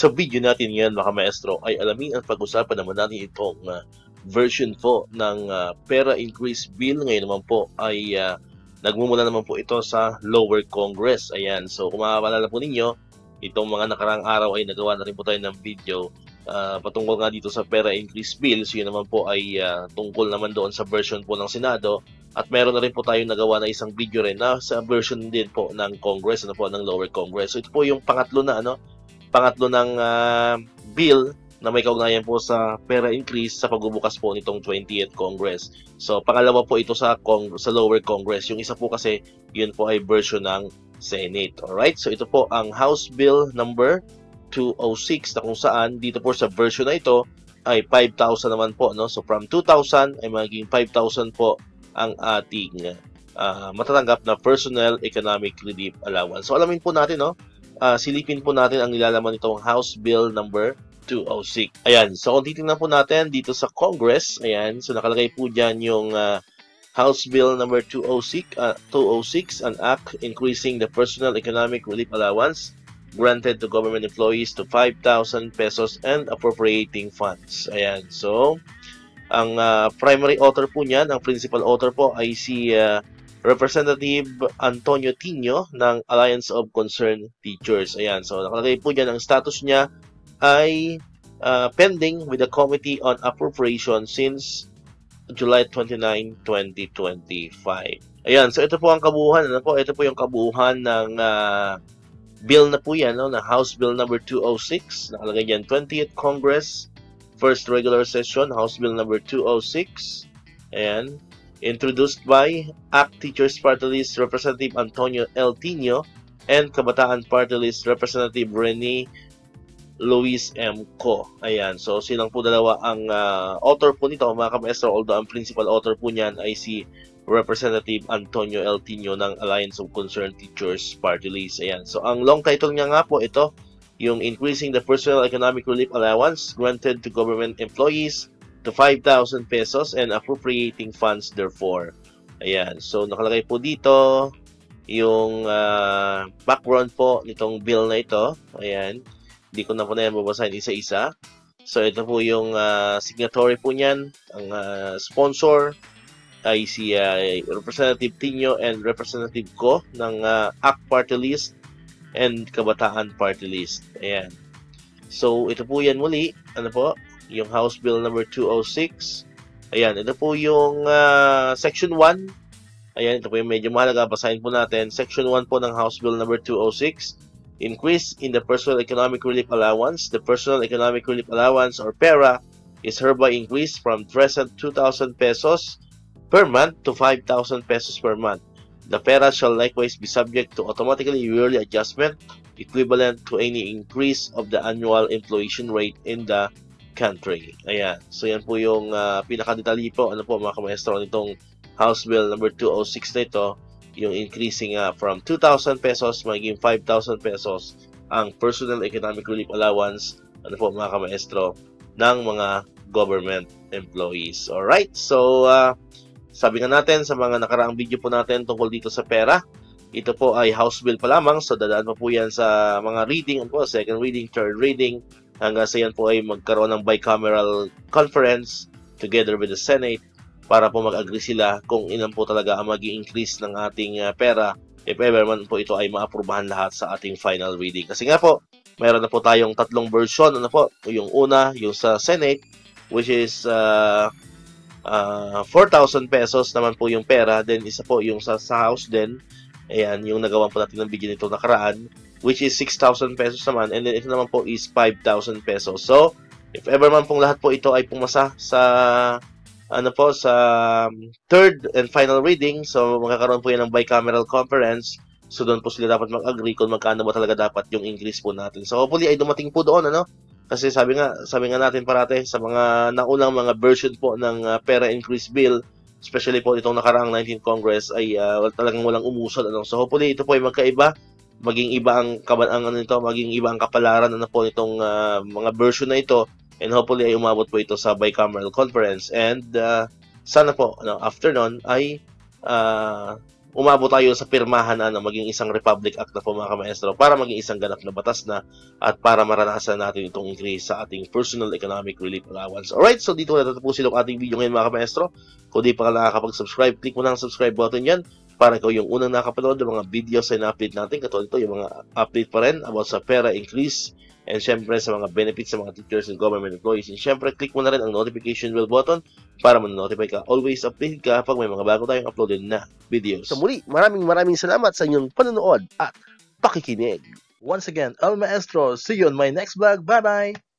Sa video natin ngayon mga maestro ay alamin at pag-usapan naman natin itong version po ng pera increase bill. Ngayon naman po ay nagmumula naman po ito sa lower Congress. Ayan, so kung maalala po ninyo, itong mga nakarang araw ay nagawa na rin po tayo ng video patungkol nga dito sa pera increase bill. So yun naman po ay tungkol naman doon sa version po ng Senado. At meron na rin po tayong nagawa na isang video rin na sa version din po ng Congress, po ng lower Congress. So ito po yung pangatlo ng bill na may kaugnayan po sa pera increase sa pagbubukas po nitong 20th Congress. So pangalawa po ito sa lower Congress. Yung isa po kasi yun po ay version ng Senate. Alright, so ito po ang House Bill number 206 na kung saan dito po sa version na ito ay 5,000 naman po, no? So from 2,000 ay magiging 5,000 po ang ating matatanggap na personal economic relief allowance. So alamin po natin, no? Silipin po natin ang nilalaman nitong House Bill number 206. Ayan, so kung titingnan po natin dito sa Congress, ayan, so nakalagay po dyan yung House Bill number 206, an act increasing the personal economic relief allowance granted to government employees to 5,000 pesos and appropriating funds. Ayan, so ang primary author po niyan, ang principal author po ay si Representative Antonio Tino ng Alliance of Concerned Teachers. Ayan, so nakalagay po dyan ang status niya ay pending with the Committee on Appropriation since July 29, 2025. Ayan, so ito po ang kabuuan. Ito po yung kabuuan ng bill na po yan, no, na House Bill number 206. Nakalagay dyan, 20th Congress, First Regular Session, House Bill number 206. Ayan. Introduced by ACT Teachers Party List Representative Antonio L. Tino and Kabataan Party List Representative Rene Luis M. Co. Ayan, so silang po dalawa ang author po nito, mga kamaestro, although ang principal author po niyan ay si Representative Antonio L. Tino ng Alliance of Concerned Teachers Party List. Ayan, so ang long title niya nga po ito, yung Increasing the Personal Economic Relief Allowance Granted to Government Employees to 5,000 pesos and appropriating funds therefore. Ayan, so nakalagay po dito yung background po nitong bill na ito. Ayan, hindi ko na po na yan babasahin isa-isa. So ito po yung signatory po niyan. Ang sponsor ay si Representative Tino and Representative Co ng ACT Party List and Kabataan Party List. Ayan. So ito po yan muli. Ano po? Yung House Bill number 206. Ayan, ito po yung Section 1. Ayan, ito po yung medyo mahalaga. Basahin po natin. Section 1 po ng House Bill number 206. Increase in the Personal Economic Relief Allowance. The Personal Economic Relief Allowance or PERA is hereby increased from present 2,000 pesos per month to 5,000 pesos per month. The PERA shall likewise be subject to automatically yearly adjustment equivalent to any increase of the annual inflation rate in the country. Ayan. So yan po yung pinakadetalye po, mga kamaestro, nitong House Bill number 206 na ito, yung increasing from 2,000 pesos magiging 5,000 pesos ang personal economic relief allowance, mga kamaestro, ng mga government employees. Alright, so sabi nga natin sa mga nakaraang video po natin tungkol dito sa pera, ito po ay House Bill pa lamang, so dadaan pa po yan sa mga reading, second reading, third reading, hanggang sa yan po ay magkaroon ng bicameral conference together with the Senate para po mag-agree sila kung ilan po talaga ang mag-i-increase ng ating pera if ever man po ito ay maaprubahan lahat sa ating final reading. Kasi nga po, mayroon na po tayong tatlong version. Yung una, yung sa Senate, which is 4,000 pesos naman po yung pera. Then isa po yung sa House din. Ayan, yung nagawa po natin ng video nito nakaraan, which is 6,000 pesos naman. And then ito naman po is 5,000 pesos. So, if ever man pong lahat po ito ay pumasa sa sa third and final reading, so magkakaroon po yan ng bicameral conference. So doon po sila dapat mag-agree kung magkano ba talaga dapat yung increase po natin. So hopefully ay dumating po doon, kasi sabi nga natin parate sa mga naunang mga version po ng pera increase bill, especially po itong nakaraang 19th Congress ay talagang walang umusad. So hopefully ito po ay magkaiba, maging iba ang maging iba ang kapalaran nitong mga version na ito. And hopefully ay umabot po ito sa bicameral conference. And sana po, after nun ay umabot tayo sa pirmahan na maging isang Republic Act na po mga kamaestro para maging isang ganap na batas na at para maranasan natin itong increase sa ating personal economic relief allowance. Alright, so dito na tatapusin ang ating video ngayon mga kamaestro. Kung di pa ka nakakapag-subscribe, click mo na ang subscribe button yan para ikaw yung unang nakapanood ng mga videos na na-update natin. Katulad ito, yung mga update pa rin about sa pera increase and syempre sa mga benefits sa mga teachers and government employees. And syempre, click mo na rin ang notification bell button para ma-notify ka. Always update ka pag may mga bago tayong uploaded na videos. So muli, maraming salamat sa inyong panonood at pakikinig. Once again, El Maestro. See you on my next vlog. Bye-bye!